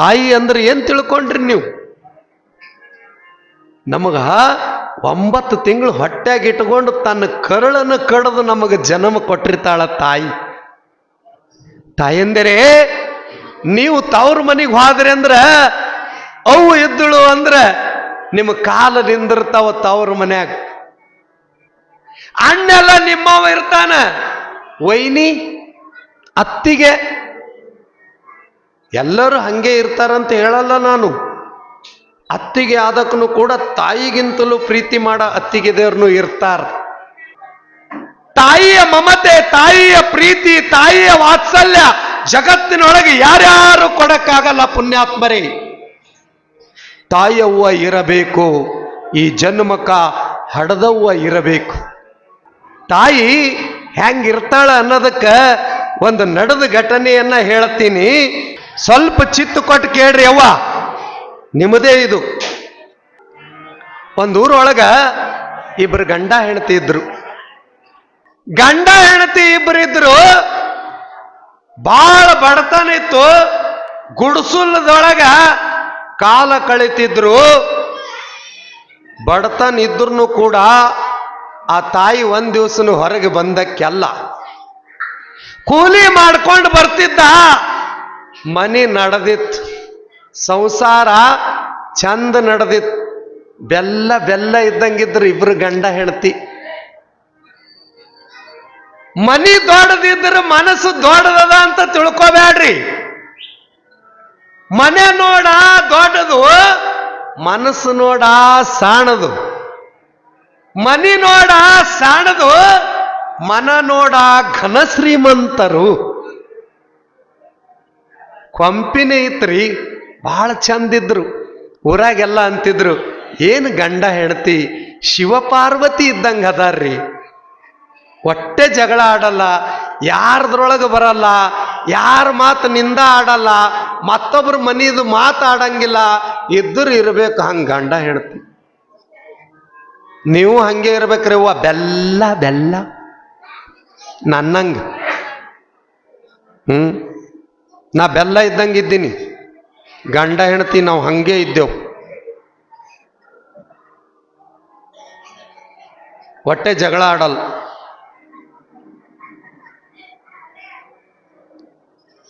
ತಾಯಿ ಅಂದ್ರೆ ಏನ್ ತಿಳ್ಕೊಂಡ್ರಿ ನೀವು? ನಮಗ 9 ತಿಂಗಳು ಹೊಟ್ಟೆಗೆ ಇಟ್ಕೊಂಡು ತನ್ನ ಕರಳನ್ನು ಕಡಿದು ನಮಗೆ ಜನ್ಮ ಕೊಟ್ಟಿರ್ತಾಳ ತಾಯಿ. ತಾಯಂದರೆ ನೀವು ತವ್ರ ಮನೆಗೆ ಹೋದ್ರಿ ಅಂದ್ರ ಅವು ಇದ್ದಳು ಅಂದ್ರ ನಿಮ್ಮ ಕಾಲ ನಿಂದಿರ್ತಾವ ತವ್ರ ಮನ್ಯಾಗ. ಅಣ್ಣೆಲ್ಲ ನಿಮ್ಮವ ಇರ್ತಾನ, ವೈನಿ ಅತ್ತಿಗೆ ಎಲ್ಲರೂ ಹಂಗೆ ಇರ್ತಾರಂತ ಹೇಳಲ್ಲ ನಾನು. ಅತ್ತಿಗೆ ಆದಕ್ಕೂ ಕೂಡ ತಾಯಿಗಿಂತಲೂ ಪ್ರೀತಿ ಮಾಡ ಅತ್ತಿಗೆದೇವ್ರನ್ನು ಇರ್ತಾರ. ತಾಯಿಯ ಮಮತೆ, ತಾಯಿಯ ಪ್ರೀತಿ, ತಾಯಿಯ ವಾತ್ಸಲ್ಯ ಜಗತ್ತಿನೊಳಗೆ ಯಾರ್ಯಾರು ಕೊಡಕ್ಕಾಗಲ್ಲ ಪುಣ್ಯಾತ್ಮರೇ. ತಾಯಿಯವ್ವ ಇರಬೇಕು, ಈ ಜನ್ಮಕ್ಕ ಹಡದವ್ವ ಇರಬೇಕು. ತಾಯಿ ಹೆಂಗಿರ್ತಾಳ ಅನ್ನೋದಕ್ಕ ಒಂದು ನಡೆದ ಘಟನೆಯನ್ನ ಹೇಳ್ತೀನಿ, ಸ್ವಲ್ಪ ಚಿತ್ತು ಕೊಟ್ಟು ಕೇಳ್ರಿ ಅವ್ವ, ನಿಮ್ಮದೇ ಇದು. ಒಂದು ಊರೊಳಗ ಇಬ್ರು ಗಂಡ ಹೆಂಡತಿ ಇದ್ರು. ಗಂಡ ಹೆಂಡತಿ ಇಬ್ಬರಿದ್ರು, ಬಹಳ ಬಡತನ ಇತ್ತು. ಗುಡಿಸಲದೊಳಗ ಕಾಲ ಕಳಿತಿದ್ರು. ಬಡತನ ಇದ್ರೂ ಕೂಡ ಆ ತಾಯಿ ಒಂದ್ ದಿವಸನು ಹೊರಗೆ ಬಂದಕ್ಕೆಲ್ಲ ಕೂಲಿ ಮಾಡ್ಕೊಂಡು ಬರ್ತಿದ್ದ. ಮನೆ ನಡೆದಿತ್ತು, ಸಂಸಾರ ಚಂದ ನಡೆದಿತ್ತು. ಬೆಲ್ಲ ಬೆಲ್ಲ ಇದ್ದಂಗಿದ್ರು ಇಬ್ರು ಗಂಡ ಹೆಂಡತಿ. ಮನಿ ದೊಡ್ಡದಿದ್ರೆ ಮನಸ್ಸು ದೊಡ್ಡದ ಅಂತ ತಿಳ್ಕೊಬ್ಯಾಡ್ರಿ. ಮನೆ ನೋಡ ದೊಡ್ಡದು, ಮನಸ್ಸು ನೋಡ ಸಾಣದು. ಮನಿ ನೋಡ ಸಾಣದು, ಮನ ನೋಡ ಘನ ಶ್ರೀಮಂತರು. ಕೊಂಪಿನ ಐತ್ರಿ, ಬಹಳ ಚಂದಿದ್ರು. ಊರಾಗೆಲ್ಲ ಅಂತಿದ್ರು, ಏನು ಗಂಡ ಹೆಂಡತಿ ಶಿವಪಾರ್ವತಿ ಇದ್ದಂಗ ಅದಾರ್ರಿ. ಹೊಟ್ಟೆ ಜಗಳ ಆಡಲ್ಲ, ಯಾರದ್ರೊಳಗೆ ಬರಲ್ಲ, ಯಾರ ಮಾತು ನಿಂದ ಆಡಲ್ಲ, ಮತ್ತೊಬ್ರ ಮನಿದು ಮಾತಾಡಂಗಿಲ್ಲ. ಇದ್ದರು ಇರ್ಬೇಕು ಹಂಗ ಗಂಡ ಹೆಂಡತಿ. ನೀವು ಹಂಗೆ ಇರ್ಬೇಕ್ರಿ ಅವ್ವ, ಬೆಲ್ಲ ಬೆಲ್ಲ ನನ್ನಂಗ. ನಾ ಬೆಲ್ಲ ಇದ್ದಂಗಿದ್ದೀನಿ, ಗಂಡ ಹೆಂಡತಿ ನಾವು ಹಂಗೆ ಇದ್ದೇವು. ಹೊಟ್ಟೆ ಜಗಳ ಆಡಲ್ಲ.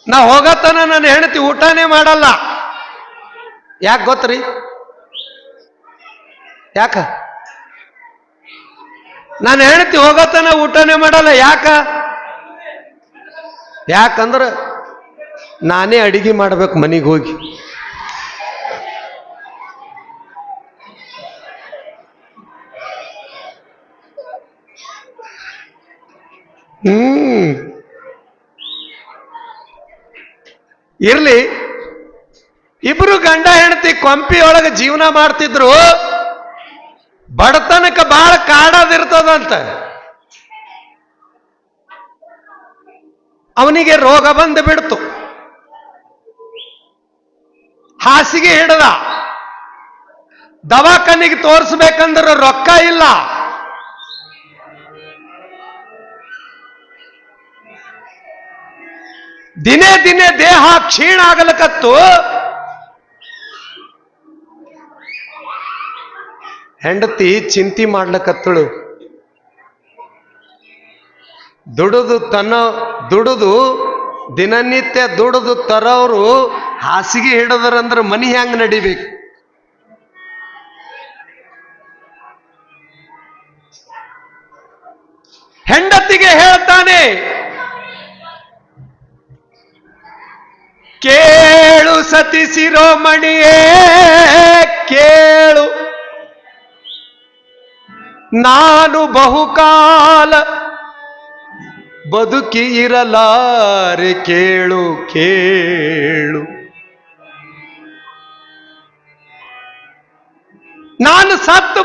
ನಾ ಹೋಗತನ ನನ್ನ ಹೆಂಡತಿ ಊಟನೇ ಮಾಡಲ್ಲ. ಯಾಕೆ ಗೊತ್ತ್ರಿ? ಯಾಕ ನನ್ನ ಹೆಂಡತಿ ಹೋಗತನ ಊಟನೇ ಮಾಡಲ್ಲ? ಯಾಕಂದ್ರೆ ನಾನೇ ಅಡಿಗೆ ಮಾಡ್ಬೇಕು ಮನೆಗೆ ಹೋಗಿ. ಇರ್ಲಿ, ಇಬ್ರು ಗಂಡ ಹೆಂಡತಿ ಕೊಂಪಿಯೊಳಗೆ ಜೀವನ ಮಾಡ್ತಿದ್ರು. ಬಡತನಕ್ಕೆ ಬಹಳ ಕಾಡದಿರ್ತದಂತ. ಅವನಿಗೆ ರೋಗ ಬಂದು ಬಿಡ್ತು. ಹಾಸಿಗೆ ಹಿಡದ, ದವಾಖಾನಿಗೆ ತೋರಿಸ್ಬೇಕಂದ್ರೆ ರೊಕ್ಕ ಇಲ್ಲ. ದಿನೇ ದಿನೇ ದೇಹ ಕ್ಷೀಣ ಆಗಲಕತ್ತು. ಹೆಂಡತಿ ಚಿಂತೆ ಮಾಡ್ಲಕತ್ತಳು. ದುಡುದು ದಿನನಿತ್ಯ ದುಡುದು ತರೋರು ಹಾಸಿಗೆ ಹಿಡದ್ರಂದ್ರೆ ಮನಿ ಹೆಂಗ್ ನಡಿಬೇಕು? ಹೆಂಡತಿಗೆ ಹೇಳ್ತಾನೆ, ಕೇಳು ಸತಿ ಶಿರೋಮಣಿಯೇ ಕೇಳು, ನಾನು ಬಹುಕಾಲ ಬದುಕಿ ಇರಲಾರೆ ಕೇಳು ಕೇಳು. ನಾನು ಸತ್ತು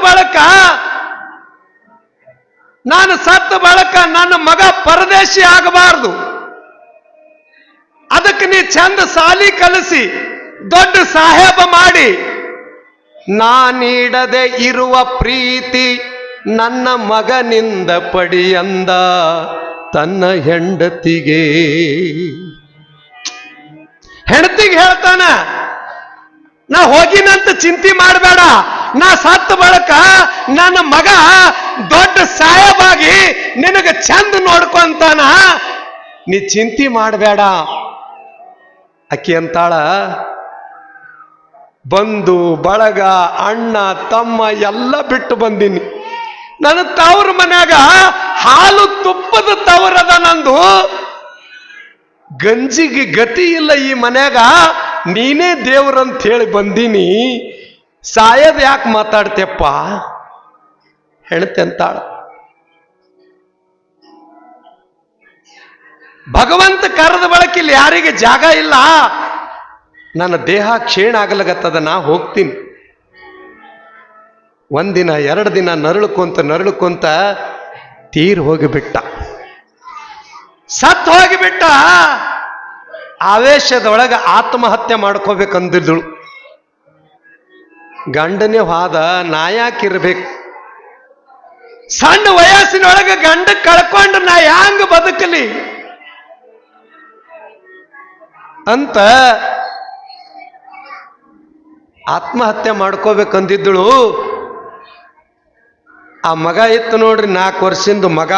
ಬಳಕ ನನ್ನ ಮಗ ಪರದೇಶಿ ಆಗಬಾರದು. ಅದಕ್ಕೆ ನೀ ಚಂದ ಸಾಲಿ ಕಲಿಸಿ ದೊಡ್ಡ ಸಾಹೇಬ ಮಾಡಿ, ನಾನೀಡದೆ ಇರುವ ಪ್ರೀತಿ ನನ್ನ ಮಗನಿಂದ ಪಡಿಯಂದ ತನ್ನ ಹೆಂಡತಿಗೆ. ಹೆಂಡತಿಗೆ ಹೇಳ್ತಾನ, ನಾ ಹೋಗಿನಂತ ಚಿಂತೆ ಮಾಡಬೇಡ. ನಾ ಸತ್ತ ಬಳಕ ನನ್ನ ಮಗ ದೊಡ್ಡ ಸಾಹೇಬಾಗಿ ನಿನಗ ಚಂದ ನೋಡ್ಕೊಂತಾನ, ನೀ ಚಿಂತೆ ಮಾಡಬೇಡ. ಅಕ್ಕಿ ಅಂತಾಳ, ಬಂಧು ಬಳಗ ಅಣ್ಣ ತಮ್ಮ ಎಲ್ಲ ಬಿಟ್ಟು ಬಂದೀನಿ. ನನ್ನ ತವ್ರ ಮನ್ಯಾಗ ಹಾಲು ತುಪ್ಪದ ತವರದ ನಂದು, ಗಂಜಿಗೆ ಗತಿ ಇಲ್ಲ ಈ ಮನ್ಯಾಗ, ನೀನೇ ದೇವ್ರಂತ ಹೇಳಿ ಬಂದೀನಿ. ಸಾಯದ್ ಯಾಕೆ ಮಾತಾಡ್ತೇಪ್ಪ ಹೆಣ್ತೆ ಅಂತಾಳ. ಭಗವಂತ ಕರೆದ ಬಳಕಿಲ್ಲಿ ಯಾರಿಗೆ ಜಾಗ ಇಲ್ಲ. ನನ್ನ ದೇಹ ಕ್ಷೀಣ ಆಗಲಾಗತ್ತದ, ನಾ ಹೋಗ್ತೀನಿ. ಒಂದಿನ 2 ದಿನ ನರಳುಕೊಂತ ತೀರ್ ಹೋಗಿಬಿಟ್ಟ, ಸತ್ ಹೋಗಿಬಿಟ್ಟ. ಆವೇಶದೊಳಗೆ ಆತ್ಮಹತ್ಯೆ ಮಾಡ್ಕೋಬೇಕಂದಿದ್ದಳು. ಗಂಡನೇ ಹೋದ, ನಾ ಯಾಕಿರ್ಬೇಕು? ಸಣ್ಣ ವಯಸ್ಸಿನೊಳಗೆ ಗಂಡ ಕಳ್ಕೊಂಡು ನಾ ಹ್ಯಾಂಗ ಬದುಕಲಿ ಅಂತ ಆತ್ಮಹತ್ಯೆ ಮಾಡ್ಕೋಬೇಕಂದಿದ್ದಳು. ಆ ಮಗ ಇತ್ತು ನೋಡ್ರಿ, 4 ವರ್ಷದ ಮಗ.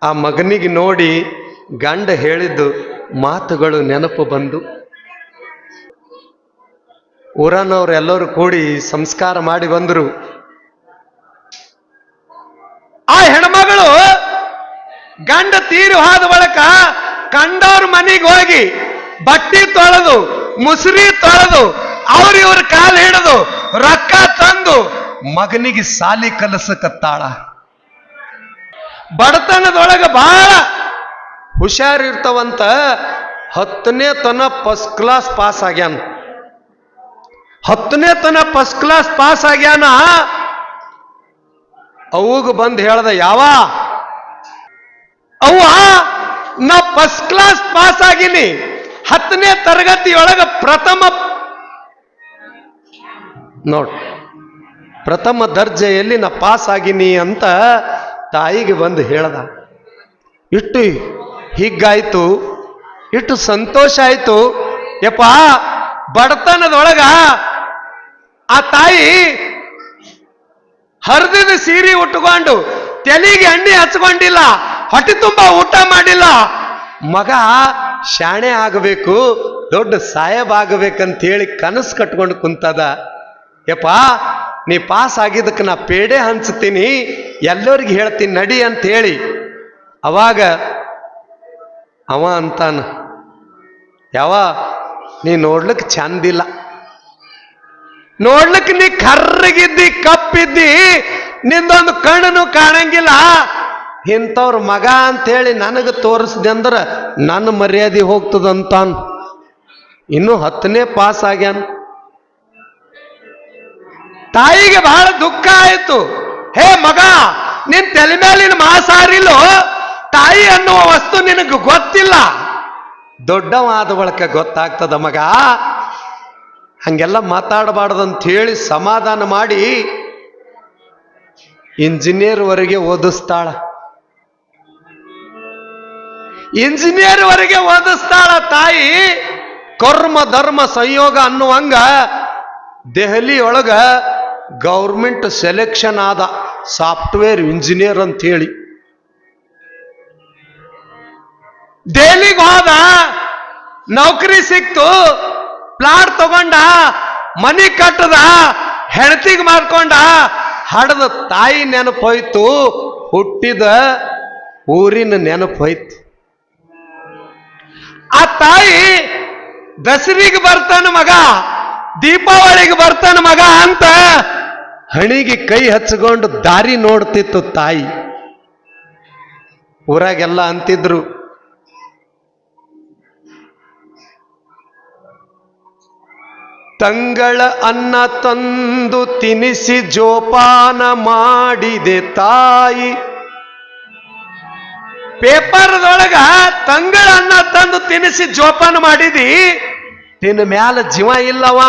ಆ ಮಗನಿಗೆ ನೋಡಿ ಗಂಡ ಹೇಳಿದ್ದು ಮಾತುಗಳು ನೆನಪು ಬಂದು, ಊರನವ್ರೆಲ್ಲರೂ ಕೂಡಿ ಸಂಸ್ಕಾರ ಮಾಡಿ ಬಂದರು. ಆ ಹೆಣ್ಮಗಳು ಗಂಡ ತೀರಿ ಹೋದ ಬಳಿಕ ಕಂಡವ್ರ ಮನೆಗೆ ಹೋಗಿ ಬಟ್ಟಿ ತೊಳೆದು ಮುಸುರಿ ತೊಳೆದು ಅವ್ರಿವ್ರ ಕಾಲು ಹಿಡಿದು ರೊಕ್ಕ ತಂದು ಮಗನಿಗೆ ಸಾಲಿ ಕಲಸಕತ್ತಾಳ. ಬಡತನದೊಳಗೆ ಬಹಳ ಹುಷಾರಿರ್ತಾವಂತ 10ನೇ ತನ ಫಸ್ಟ್ ಕ್ಲಾಸ್ ಪಾಸ್ ಆಗ್ಯಾನ. 10ನೇ ತನ ಫಸ್ಟ್ ಕ್ಲಾಸ್ ಪಾಸ್ ಆಗ್ಯಾನ. ಅವಾಗ ಬಂದು ಹೇಳ್ದ, ಯಾವ ಅವ್ವ ನಾ ಫಸ್ಟ್ ಕ್ಲಾಸ್ ಪಾಸ್ ಆಗಿನಿ, 10ನೇ ತರಗತಿಯೊಳಗ ಪ್ರಥಮ ದರ್ಜೆಯಲ್ಲಿ ನಾ ಪಾಸ್ ಆಗಿನಿ ಅಂತ ತಾಯಿಗೆ ಬಂದು ಹೇಳ್ದ. ಇಟ್ಟು ಹೀಗಾಯ್ತು, ಇಟ್ಟು ಸಂತೋಷ ಆಯ್ತು. ಯಪ್ಪ, ಬಡತನದೊಳಗ ಆ ತಾಯಿ ಹರಿದಿದ ಸೀರೆ ಉಟ್ಕೊಂಡು ತಲೆಗೆ ಎಣ್ಣೆ ಹಚ್ಕೊಂಡಿಲ್ಲ, ಹೊಟ್ಟೆ ತುಂಬ ಊಟ ಮಾಡಿಲ್ಲ. ಮಗ ಶಾಣೆ ಆಗಬೇಕು, ದೊಡ್ಡ ಸಾಹೇಬ್ ಆಗಬೇಕಂತ ಹೇಳಿ ಕನಸು ಕಟ್ಕೊಂಡು ಕುಂತದ. ಯಪ್ಪ, ನೀ ಪಾಸ್ ಆಗಿದ್ದಕ್ಕೆ ನಾ ಪೇಡೆ ಹಂಚ್ತೀನಿ, ಎಲ್ಲರಿಗೆ ಹೇಳ್ತೀನಿ ನಡಿ ಅಂತ ಹೇಳಿ. ಅವಾಗ ಅವ ಅಂತಾನ, ಯಾವ ನೀ ನೋಡ್ಲಿಕ್ಕೆ ಚಂದಿಲ್ಲ, ನೋಡ್ಲಿಕ್ಕೆ ನೀ ಕರ್ರಗಿದ್ದಿ, ಕಪ್ಪಿದ್ದಿ, ನಿಂದೊಂದು ಕಣ್ಣನು ಕಾಣಂಗಿಲ್ಲ. ಇಂಥವ್ರ ಮಗ ಅಂತೇಳಿ ನನಗೆ ತೋರಿಸ್ದೆ ಅಂದ್ರೆ ನನ್ನ ಮರ್ಯಾದೆ ಹೋಗ್ತದಂತಾನ. ಇನ್ನು 10ನೇ ಪಾಸ್ ಆಗ್ಯಾನ. ತಾಯಿಗೆ ಬಹಳ ದುಃಖ ಆಯಿತು. ಹೇ ಮಗ, ನಿನ್ ತಲೆ ಮೇಲಿನ ಮಾಸಾರಿಲ್ಲೋ, ತಾಯಿ ಅನ್ನುವ ವಸ್ತು ನಿನಗೆ ಗೊತ್ತಿಲ್ಲ. ದೊಡ್ಡವಾದ ಬಳಕ ಗೊತ್ತಾಗ್ತದ ಮಗ, ಹಂಗೆಲ್ಲ ಮಾತಾಡಬಾರ್ದಂತ ಹೇಳಿ ಸಮಾಧಾನ ಮಾಡಿ ಇಂಜಿನಿಯರ್ ವರೆಗೆ ಓದಿಸ್ತಾಳ. ಇಂಜಿನಿಯರ್ ವರೆಗೆ ಓದಿಸ್ತಾಳ ತಾಯಿ. ಕರ್ಮ ಧರ್ಮ ಸಂಯೋಗ ಅನ್ನುವಂಗ ದೆಹಲಿ ಒಳಗ ಗೌರ್ಮೆಂಟ್ ಸೆಲೆಕ್ಷನ್ ಆದ ಸಾಫ್ಟ್ವೇರ್ ಇಂಜಿನಿಯರ್ ಅಂತ ಹೇಳಿ. ದೆಹಲಿಗೆ ಹೋದ, ನೌಕರಿ ಸಿಕ್ತು, ಪ್ಲಾಟ್ ತಗೊಂಡ, ಮನಿ ಕಟ್ಟದ, ಹೆಣತಿಗೆ ಮಾಡ್ಕೊಂಡ. ಹಡದ ತಾಯಿ ನೆನಪು ಹೋಯ್ತು, ಹುಟ್ಟಿದ ಊರಿನ ನೆನಪು ಹೋಯ್ತು. ಆ ತಾಯಿ ದಸರಿಗೆ ಬರ್ತಾನ ಮಗ, ದೀಪಾವಳಿಗೆ ಬರ್ತಾನ ಮಗ ಅಂತ ಹಣಿಗೆ ಕೈ ಹಚ್ಚಿಕೊಂಡು ದಾರಿ ನೋಡ್ತಿತ್ತು ತಾಯಿ. ಊರಾಗೆಲ್ಲ ಅಂತಿದ್ರು, ತಂಗಳ ಅನ್ನ ತಂದು ತಿನಿಸಿ ಜೋಪಾನ ಮಾಡಿದೆ ತಾಯಿ. ಪೇಪರ್ದೊಳಗ ತಂಗಳ ಅನ್ನ ತಂದು ತಿನಿಸಿ ಜೋಪಾನ ಮಾಡಿದಿ, ನಿನ್ನ ಮ್ಯಾಲ ಜೀವ ಇಲ್ಲವ,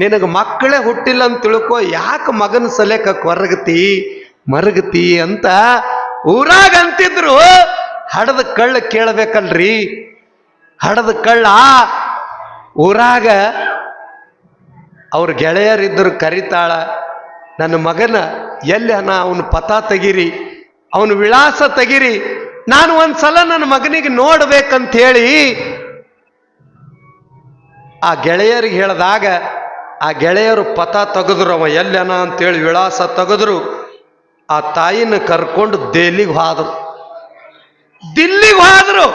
ನಿನಗೆ ಮಕ್ಕಳೇ ಹುಟ್ಟಿಲ್ಲ ಅಂತ ತಿಳ್ಕೊ, ಯಾಕೆ ಮಗನ ಸಲೇಕ ಕೊರಗತಿ ಮರಗತಿ ಅಂತ ಊರಾಗ ಅಂತಿದ್ರು. ಹಡದ ಕಳ್ಳ ಕೇಳಬೇಕಲ್ರಿ, ಹಡದ ಕಳ್ಳ ಊರಾಗ ಅವ್ರ ಗೆಳೆಯರಿದ್ದರು ಕರಿತಾಳ, ನನ್ನ ಮಗನ ಎಲ್ಲಿ ಅನ ಅವನ ಪತ ತೆಗಿರಿ, ಅವನ ವಿಳಾಸ ತೆಗಿರಿ, ನಾನು ಒಂದ್ಸಲ ನನ್ನ ಮಗನಿಗೆ ನೋಡ್ಬೇಕಂತ ಹೇಳಿ ಆ ಗೆಳೆಯರಿಗೆ ಹೇಳಿದಾಗ ಆ ಗೆಳೆಯರು ಪತ ತೆಗೆದ್ರು, ಅವ ಎಲ್ಲನ ಅಂತೇಳಿ ವಿಳಾಸ ತೆಗೆದ್ರು. ಆ ತಾಯಿನ ಕರ್ಕೊಂಡು ದಿಲ್ಲಿಗೆ ಹೋದ್ರು.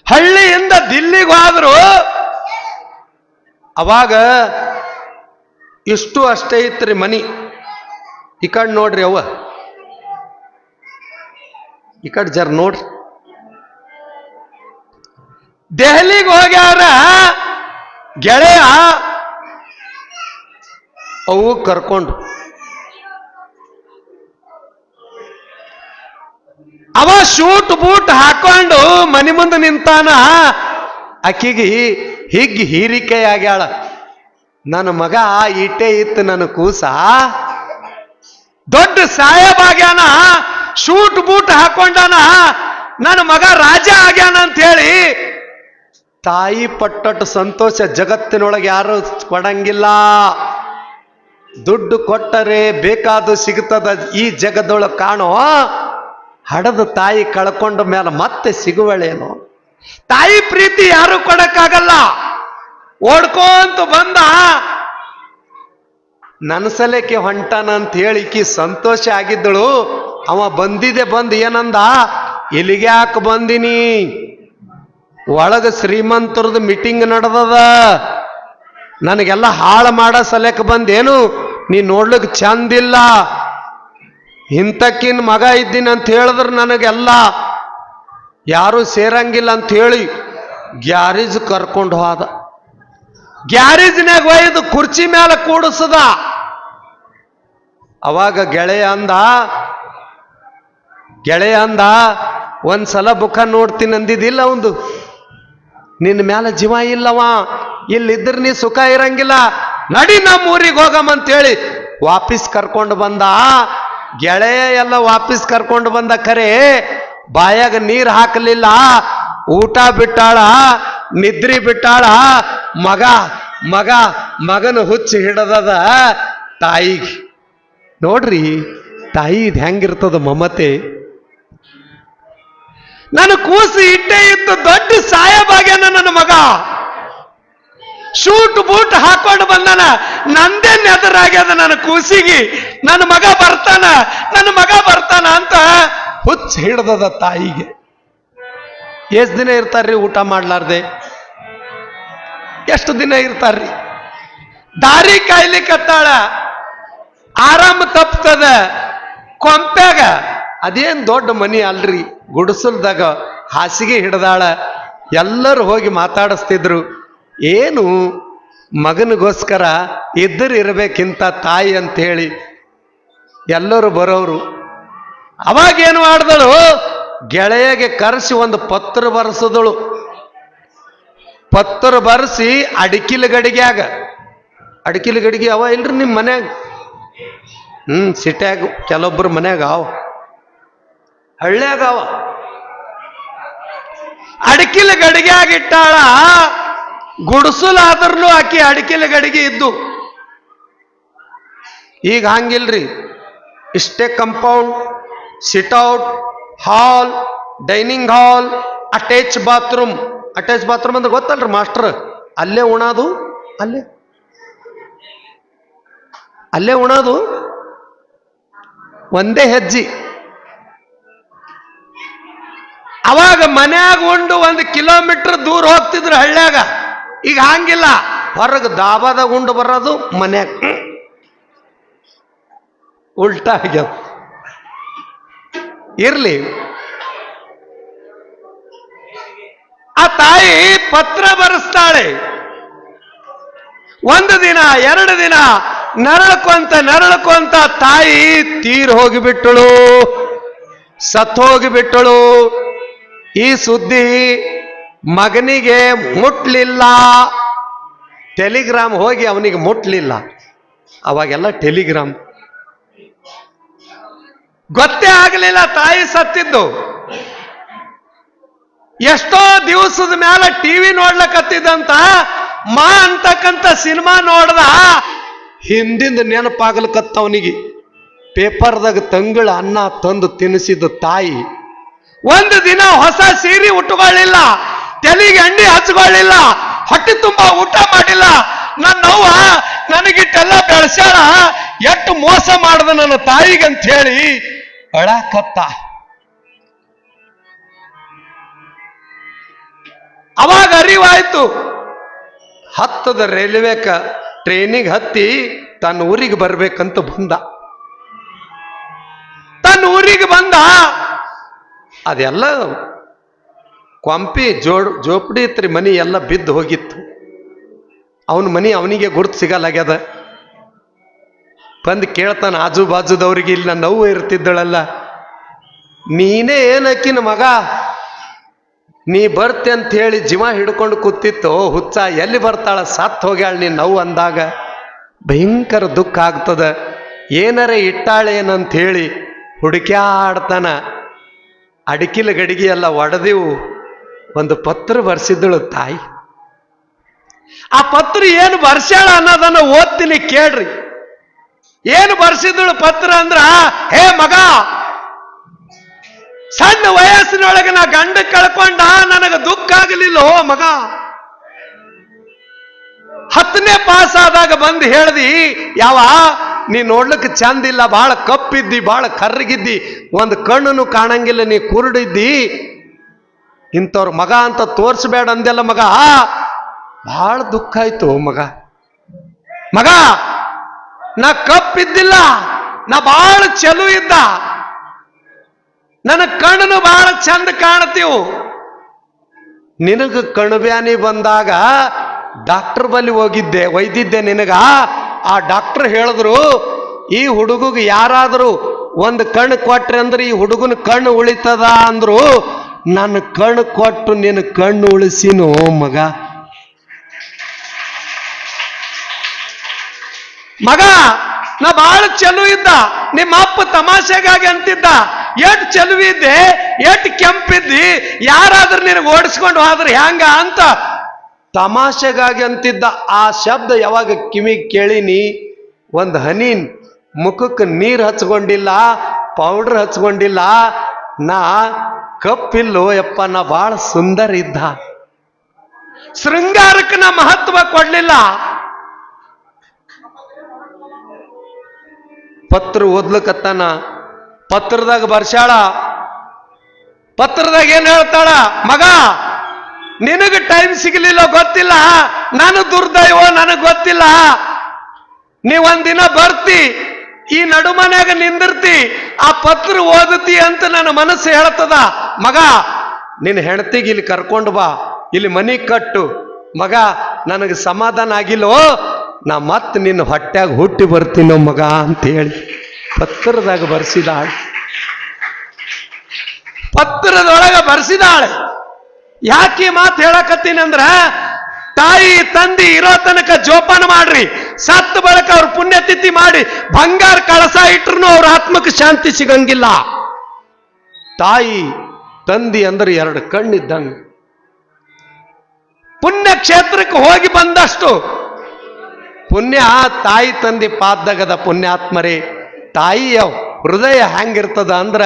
ಹಳ್ಳಿಯಿಂದ ದಿಲ್ಲಿಗೆ ಹೋದ್ರು. ಅವಾಗ ಇಷ್ಟು ಅಷ್ಟೇ ಇತ್ರಿ ಮನಿ. ಈ ಕಡೆ ನೋಡ್ರಿ, ಅವ್ವ ಈ ಕಡೆ ಜರ ನೋಡ್ರಿ. ದೆಹಲಿಗೆ ಹೋಗ್ಯಾರ ಗೆಳೆಯ, ಅವು ಕರ್ಕೊಂಡು. ಅವ ಶೂಟ್ ಬೂಟ್ ಹಾಕೊಂಡು ಮನಿ ಮುಂದೆ ನಿಂತಾನ. ಆಕಿಗೆ ಹಿಗ್ಗಿ ಹೀರಿಕೆ ಆಗ್ಯಾಳ, ನನ್ನ ಮಗ ಇಟ್ಟೇ ಇತ್ತು ನನ್ನ ಕೂಸ, ದೊಡ್ಡ ಸಾಹೇಬಾಗ್ಯಾನ, ಶೂಟ್ ಬೂಟ್ ಹಾಕೊಂಡಾನ, ನನ್ನ ಮಗ ರಾಜ ಆಗ್ಯಾನ ಅಂತ ಹೇಳಿ ತಾಯಿ ಪಟ್ಟಟ್ಟು ಸಂತೋಷ ಜಗತ್ತಿನೊಳಗೆ ಯಾರು ಕೊಡಂಗಿಲ್ಲ. ದುಡ್ಡು ಕೊಟ್ಟರೆ ಬೇಕಾದು ಸಿಗುತ್ತದ ಈ ಜಗದೊಳಗೆ ಕಾಣೋ, ಹಡದ ತಾಯಿ ಕಳ್ಕೊಂಡ ಮೇಲೆ ಮತ್ತೆ ಸಿಗುವಳೇನು? ತಾಯಿ ಪ್ರೀತಿ ಯಾರು ಕೊಡಕ್ಕಾಗಲ್ಲ. ಓಡ್ಕೊಂತ ಬಂದ, ನನ್ನ ಸಲಕ್ಕೆ ಹೊಂಟಾನ ಅಂತ ಹೇಳಿಕಿ ಸಂತೋಷ ಆಗಿದ್ದಳು. ಅವ ಬಂದು ಏನಂದ, ಇಲ್ಲಿಗೆ ಯಾಕೆ ಬಂದಿನಿ, ಒಳಗ ಶ್ರೀಮಂತರದ್ದು ಮೀಟಿಂಗ್ ನಡೆದದ, ನನಗೆಲ್ಲ ಹಾಳು ಮಾಡೋ ಸಲಕ್ಕೆ ಬಂದೇನು, ನೀ ನೋಡ್ಲಿಕ್ಕೆ ಚಂದಿಲ್ಲ, ಇಂಥಕ್ಕಿನ ಮಗ ಇದ್ದೀನಿ ಅಂತ ಹೇಳಿದ್ರೆ ನನಗೆಲ್ಲ ಯಾರು ಸೇರಂಗಿಲ್ಲ ಅಂತ ಹೇಳಿ ಗ್ಯಾರೇಜ್ ಕರ್ಕೊಂಡು ಹೋದ. ಗ್ಯಾರೇಜ್ನಾಗ ಒಯ್ದು ಕುರ್ಚಿ ಮೇಲೆ ಕೂಡಿಸದ. ಅವಾಗ ಗೆಳೆಯ ಅಂದ ಒಂದ್ಸಲ ಬುಖ ನೋಡ್ತೀನಿ ಅಂದಿದ್ದಿಲ್ಲ, ಒಂದು ನಿನ್ನ ಮೇಲೆ ಜೀವ ಇಲ್ಲವ, ಇಲ್ಲಿದ್ರೆ ನೀ ಸುಖ ಇರಂಗಿಲ್ಲ, ನಡಿ ನಮ್ಮ ಊರಿಗೆ ಹೋಗಮ್ಮಂತೇಳಿ ವಾಪಸ್ ಕರ್ಕೊಂಡು ಬಂದ. ಗೆಳೆಯ ಎಲ್ಲ ವಾಪಸ್ ಕರ್ಕೊಂಡು ಬಂದ, ಖರೆ ಬಾಯಾಗ ನೀರು ಹಾಕಲಿಲ್ಲ, ಊಟ ಬಿಟ್ಟಾಳ, ನಿದ್ರಿ ಬಿಟ್ಟಾಳ. ಮಗನ ಹುಚ್ಚಿ ಹಿಡದದ ತಾಯಿಗೆ. ನೋಡ್ರಿ ತಾಯಿ ಇದು ಹೆಂಗಿರ್ತದ ಮಮತೆ. ನನ್ನ ಕೂಸು ಇಟ್ಟೇ ಇತ್ತು, ದೊಡ್ಡ ಸಾಹೇಬಾಗ್ಯಾನ ನನ್ನ ಮಗ, ಶೂಟ್ ಬೂಟ್ ಹಾಕೊಂಡು ಬಂದಾನ, ನಂದೇ ನೆದರಾಗ್ಯದ ನನ್ನ ಕೂಸಿಗೆ, ನನ್ನ ಮಗ ಬರ್ತಾನ ಅಂತ ಹುಚ್ಚ ಹಿಡ್ದದ ತಾಯಿಗೆ. ಎಷ್ಟು ದಿನ ಇರ್ತಾರ್ರಿ ಊಟ ಮಾಡ್ಲಾರ್ದೆ? ಎಷ್ಟು ದಿನ ಇರ್ತಾರ್ರಿ? ದಾರಿ ಕಾಯ್ಲಿಕ್ಕತ್ತಾಳ, ಆರಾಮ ತಪ್ತದ. ಕೊಂಪ್ಯಾಗ ಅದೇನ್ ದೊಡ್ಡ ಮನಿ ಅಲ್ರಿ, ಗುಡಿಸಲ್ದಾಗ ಹಾಸಿಗೆ ಹಿಡ್ದಾಳ. ಎಲ್ಲರೂ ಹೋಗಿ ಮಾತಾಡಿಸ್ತಿದ್ರು, ಏನು ಮಗನಿಗೋಸ್ಕರ ಇರಬೇಕಿಂತ ತಾಯಿ ಅಂತ ಹೇಳಿ ಎಲ್ಲರೂ ಬರೋರು. ಅವಾಗೇನು ಮಾಡಿದಳು, ಗೆಳೆಯಗೆ ಕರೆಸಿ ಒಂದು ಪತ್ರ ಬರೆಸಿದಳು. ಪತ್ರ ಬರೆಸಿ ಅಡಿಕಿಲ ಗಡಿಗೆ ಅವ ಇಲ್ರಿ ನಿಮ್ಮ ಮನ್ಯಾಗ? ಸಿಟ್ಯಾಗ ಕೆಲವೊಬ್ರು ಮನ್ಯಾಗ ಅವ, ಹಳ್ಳ್ಯಾಗ ಅವ. ಅಡಿಕಿಲ ಗಡಿಗೆಯಾಗಿಟ್ಟಾಳ. ಗುಡಿಸಲಾದ್ರೂ ಆಕಿ ಅಡಿಕಿಲ ಗಡಿಗೆ ಇದ್ದು. ಈಗ ಹಂಗಿಲ್ರಿ, ಇಷ್ಟೇ ಕಂಪೌಂಡ್, ಸಿಟ್ಔಟ್, ಹಾಲ್, ಡೈನಿಂಗ್ ಹಾಲ್, ಅಟ್ಯಾಚ್ ಬಾತ್ರೂಮ್ ಅಂದ್ರೆ ಗೊತ್ತಲ್ರಿ ಮಾಸ್ಟರ್, ಅಲ್ಲೇ ಉಣೋದು, ಅಲ್ಲೇ ಉಣೋದು, ಒಂದೇ ಹೆಜ್ಜೆ. ಅವಾಗ ಮನ್ಯಾಗ ಉಂಡು 1 ಕಿಲೋಮೀಟರ್ ದೂರ ಹೋಗ್ತಿದ್ರು ಹಳ್ಳ್ಯಾಗ. ಈಗ ಹಂಗಿಲ್ಲ, ಹೊರಗೆ ದಾಬಾದಾಗ ಉಂಡು ಬರೋದು, ಮನ್ಯಾಗ ಉಲ್ಟಾ ಆಗ್ಯದ. ಇರ್ಲಿ, ಆ ತಾಯಿ ಪತ್ರ ಬರೆಸ್ತಾಳೆ. 1 ದಿನ 2 ದಿನ ನರಳಕೊಂತ ತಾಯಿ ತೀರ್ ಹೋಗಿಬಿಟ್ಟಳು, ಸತ್ ಹೋಗಿಬಿಟ್ಟಳು. ಈ ಸುದ್ದಿ ಮಗನಿಗೆ ಮುಟ್ಲಿಲ್ಲ. ಟೆಲಿಗ್ರಾಮ್ ಹೋಗಿ ಅವನಿಗೆ ಮುಟ್ಲಿಲ್ಲ. ಅವಾಗೆಲ್ಲ ಟೆಲಿಗ್ರಾಮ್ ಗೊತ್ತೇ ಆಗಲಿಲ್ಲ ತಾಯಿ ಸತ್ತಿದ್ದು. ಎಷ್ಟೋ ದಿವಸದ ಮೇಲೆ ಟಿವಿ ನೋಡ್ಲಕತ್ತಿದ್ದಂತ ಮಾ ಅಂತಕ್ಕಂಥ ಸಿನಿಮಾ ನೋಡ್ದ ಹಿಂದಿಂದ ನೆನಪಾಗ್ಲಕತ್ತವನಿಗೆ. ಪೇಪರ್ದಾಗ ತಂಗಳ ಅನ್ನ ತಂದು ತಿನ್ನಿಸಿದ ತಾಯಿ ಒಂದು ದಿನ ಹೊಸ ಸೀರೆ ಉಟ್ಟುಕೊಳ್ಳಿಲ್ಲ, ತಲೆಗೆ ಎಣ್ಣೆ ಹಚ್ಕೊಳ್ಳಿಲ್ಲ, ಹೊಟ್ಟೆ ತುಂಬಾ ಊಟ ಮಾಡಿಲ್ಲ. ನನ್ನವ್ವ ನನಗಿಟ್ಟೆಲ್ಲ ಬೆಳೆಸ್ಯಾಳ, ಎಷ್ಟು ಮೋಸ ಮಾಡ್ದ ನನ್ನ ತಾಯಿಗಂತ ಹೇಳಿ ಅಳಕತ್ತ. ಅವಾಗ ಅರಿವಾಯ್ತು, ಹತ್ತದ ರೈಲ್ವೇಕ ಟ್ರೈನಿಗೆ ಹತ್ತಿ ತನ್ನ ಊರಿಗೆ ಬರ್ಬೇಕಂತ ಬಂದ. ತನ್ನ ಊರಿಗೆ ಬಂದ, ಅದೆಲ್ಲ ಕೊಂಪಿ ಜೋಪಡಿ ಇತ್ರಿ, ಮನಿ ಎಲ್ಲ ಬಿದ್ದು ಹೋಗಿತ್ತು. ಅವನ ಮನಿ ಅವನಿಗೆ ಗುರ್ತು ಸಿಗಲ್ಲಾಗ್ಯದ. ಬಂದು ಕೇಳ್ತಾನ ಆಜು ಬಾಜುದವ್ರಿಗೆ, ಇಲ್ಲಿ ನನ್ನ ನೋವು ಇರ್ತಿದ್ದಳಲ್ಲ, ನೀನೇ ಏನಕ್ಕಿನ ಮಗ, ನೀ ಬರ್ತೆ ಅಂತ ಹೇಳಿ ಜೀವ ಹಿಡ್ಕೊಂಡು ಕೂತಿತ್ತು ಹುಚ್ಚ, ಎಲ್ಲಿ ಬರ್ತಾಳ, ಸತ್ ಹೋಗ್ಯಾಳ ನೀನ್ ನೋವು ಅಂದಾಗ ಭಯಂಕರ ದುಃಖ ಆಗ್ತದ. ಏನರೇ ಇಟ್ಟಾಳೇನಂತ ಹೇಳಿ ಹುಡುಕ್ಯಾಡ್ತಾನ. ಅಡಿಕಿಲ ಗಡಿಗೆ ಎಲ್ಲ ಒಡೆದಿವು. ಒಂದು ಪತ್ರ ಬರ್ಸಿದ್ದಳು ತಾಯಿ. ಆ ಪತ್ರ ಏನು ಬರ್ಸ್ಯಾಳ ಅನ್ನೋದನ್ನ ಓದ್ತೀನಿ ಕೇಳ್ರಿ. ಏನು ಬರ್ಸಿದ್ದಳು ಪತ್ರ ಅಂದ್ರ, ಹೇ ಮಗ, ಸಣ್ಣ ವಯಸ್ಸಿನೊಳಗೆ ನಾ ಗಂಡ ಕಳ್ಕೊಂಡ, ನನಗೆ ದುಃಖ ಆಗಲಿಲ್ಲೋ ಮಗ. 10ನೇ ಪಾಸ್ ಆದಾಗ ಬಂದು ಹೇಳ್ದಿ, ಯಾವ ನೀ ನೋಡ್ಲಿಕ್ಕೆ ಚಂದಿಲ್ಲ, ಬಹಳ ಕಪ್ಪಿದ್ದಿ, ಬಹಳ ಕರ್ರಗಿದ್ದಿ, ಒಂದು ಕಣ್ಣನ್ನು ಕಾಣಂಗಿಲ್ಲ, ನೀ ಕುರುಡಿದ್ದಿ, ಇಂಥವ್ರ ಮಗ ಅಂತ ತೋರ್ಸ್ಬೇಡ ಅಂದೆಲ್ಲ ಮಗ. ಬಹಳ ದುಃಖ ಆಯ್ತು ಮಗ. ಮಗ, ನಾ ಕಪ್ಪಿದ್ದಿಲ್ಲ, ನಾ ಬಹಳ ಚಲು ಇದ್ದ, ನನ್ನ ಕಣ್ಣನು ಬಹಳ ಚಂದ ಕಾಣ್ತೀವು. ನಿನಗ ಕಣ್ಬ್ಯಾನಿ ಬಂದಾಗ ಡಾಕ್ಟರ್ ಬಳಿ ಹೋಗಿದ್ದೆ, ಒಯ್ದಿದ್ದೆ ನಿನಗ. ಆ ಡಾಕ್ಟರ್ ಹೇಳಿದ್ರು, ಈ ಹುಡುಗಗೆ ಯಾರಾದರೂ ಒಂದು ಕಣ್ಣು ಕೊಟ್ರೆ ಅಂದ್ರೆ ಈ ಹುಡುಗನ ಕಣ್ಣು ಉಳಿತದ ಅಂದ್ರು. ನನ್ನ ಕಣ್ಣು ಕೊಟ್ಟು ನಿನ್ನ ಕಣ್ಣು ಉಳಿಸಿನೋ ಮಗ. ಮಗ, ನಾ ಬಹಳ ಚಲು ಇದ್ದ, ನಿಮ್ಮ ಅಪ್ಪ ತಮಾಷೆಗಾಗಿ ಅಂತಿದ್ದ, ಎಟ್ ಚೆಲುವಿದ್ದೆ, ಎಟ್ ಕೆಂಪಿದ್ದಿ, ಯಾರಾದ್ರೂ ನಿನಗೆ ಓಡಿಸ್ಕೊಂಡು ಹೋದ್ರೆ ಹ್ಯಾಂಗ ಅಂತ ತಮಾಷೆಗಾಗಿ ಅಂತಿದ್ದ. ಆ ಶಬ್ದ ಯಾವಾಗ ಕಿವಿಗೆ ಕೇಳಿನಿ, ಒಂದು ಹನಿ ಮುಖಕ್ಕೆ ನೀರು ಹಚ್ಕೊಂಡಿಲ್ಲ, ಪೌಡರ್ ಹಚ್ಕೊಂಡಿಲ್ಲ, ನಾ ಕಪ್ಪಿಲ್ಲೋ ಯಪ್ಪ, ನಾ ಬಹಳ ಸುಂದರ ಇದ್ದ. ಶೃಂಗಾರಕ್ಕೆ ನಾ ಮಹತ್ವ ಕೊಡ್ಲಿಲ್ಲ. ಪತ್ರ ಓದ್ಲಕತ್ತಾನ. ಪತ್ರದಾಗ ಬರ್ಸ್ಯಾಳ. ಪತ್ರದಾಗ ಏನ್ ಹೇಳ್ತಾಳ, ಮಗ, ನಿನಗೆ ಟೈಮ್ ಸಿಗಲಿಲ್ಲ ಗೊತ್ತಿಲ್ಲ, ನಾನು ದುರ್ದೈವ ನನಗೆ ಗೊತ್ತಿಲ್ಲ. ನೀವೊಂದಿನ ಬರ್ತಿ, ಈ ನಡುಮನ್ಯಾಗ ನಿಂದಿರ್ತಿ, ಆ ಪತ್ರ ಓದತಿ ಅಂತ ನನ್ನ ಮನಸ್ಸು ಹೇಳ್ತದ. ಮಗ, ನಿನ್ನ ಹೆಂಡತಿಗೆ ಇಲ್ಲಿ ಕರ್ಕೊಂಡು ಬಾ, ಇಲ್ಲಿ ಮನಿ ಕಟ್ಟು. ಮಗ, ನನಗೆ ಸಮಾಧಾನ ಆಗಿಲ್ಲೋ, ನಾ ಮತ್ತೆ ನಿನ್ನ ಹೊಟ್ಯಾಗ ಹುಟ್ಟಿ ಬರ್ತೀನೋ ಮಗ ಅಂತ ಹೇಳಿ ಪತ್ರದಾಗ ಬರ್ಸಿದಾಳೆ. ಪತ್ರದೊಳಗ ಬರ್ಸಿದಾಳೆ. ಯಾಕೆ ಮಾತು ಹೇಳಕತ್ತೀನಿ ಅಂದ್ರ, ತಾಯಿ ತಂದಿ ಇರೋ ತನಕ ಜೋಪಾನ ಮಾಡ್ರಿ, ಸತ್ತ ಬಳಕ ಅವ್ರ ಪುಣ್ಯತಿಥಿ ಮಾಡಿ ಬಂಗಾರ ಕಳಸ ಇಟ್ರು ಅವ್ರ ಆತ್ಮಕ್ಕೆ ಶಾಂತಿ ಸಿಗಂಗಿಲ್ಲ. ತಾಯಿ ತಂದಿ ಅಂದ್ರೆ 2 ಕಣ್ಣಿದ್ದಂಗ. ಪುಣ್ಯ ಕ್ಷೇತ್ರಕ್ಕೆ ಹೋಗಿ ಬಂದಷ್ಟು ಪುಣ್ಯ ತಾಯಿ ತಂದಿ ಪಾದಗದ ಪುಣ್ಯಾತ್ಮರೇ. ತಾಯಿಯ ಹೃದಯ ಹೆಂಗಿರ್ತದ ಅಂದ್ರ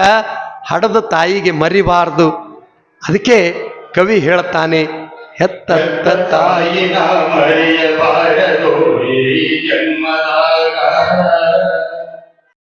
ಹಡದ ತಾಯಿಗೆ ಮರಿಬಾರ್ದು. ಅದಕ್ಕೆ ಕವಿ ಹೇಳ್ತಾನೆ, ಹೆತ್ತ ತಾಯಿನ ಮರೆಯಬಾರದು ಈ ಜನ್ಮದ